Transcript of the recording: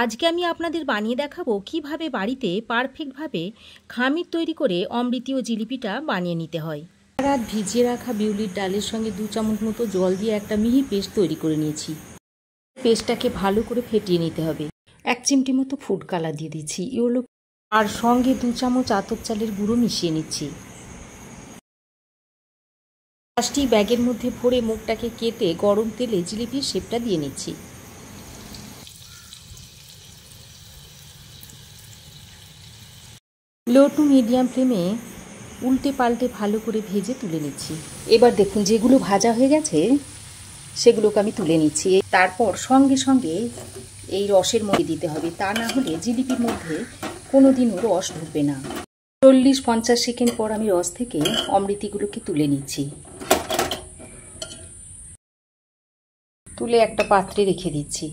আজকে আমি আপনাদের বানিয়ে দেখাবো কিভাবে বাড়িতে পারফেক্টভাবে খামির তৈরি করে অমৃতি ও জিলিপিটা বানিয়ে নিতে হয়। রাত ভিজিয়ে রাখা বিউলির ডালের সঙ্গে 2 চামচ মতো জল দিয়ে একটা মিহি পেস্ট তৈরি করে নিয়েছি। পেস্টটাকে ভালো করে ফেটিয়ে নিতে হবে। 1 চিমটি মতো ফুড কালার দিয়ে দিচ্ছি, ইয়েলো, আর সঙ্গে 2 চামচ আতপ চালের গুঁড়ো মিশিয়ে নিচ্ছি। প্লাস্টিক ব্যাগের মধ্যে ভরে মুখটাকে কেটে গরম তেলে জিলিপির শেপটা দিয়ে নিচ্ছি। লো টু মিডিয়াম ফ্লেমে উল্টে পাল্টে ভালো করে ভেজে তুলে নিচ্ছি। এবার দেখুন যেগুলো ভাজা হয়ে গেছে সেগুলোকে আমি তুলে নিচ্ছি। তারপর সঙ্গে সঙ্গে এই রসের মধ্যে দিতে হবে, তা না হলে জিলিপির মধ্যে কোনোদিনও রস ঢুকবে না। 40-50 সেকেন্ড পর আমি রস থেকে অমৃতিগুলোকে তুলে নিচ্ছি। তুলে একটা পাত্রে রেখে দিচ্ছি।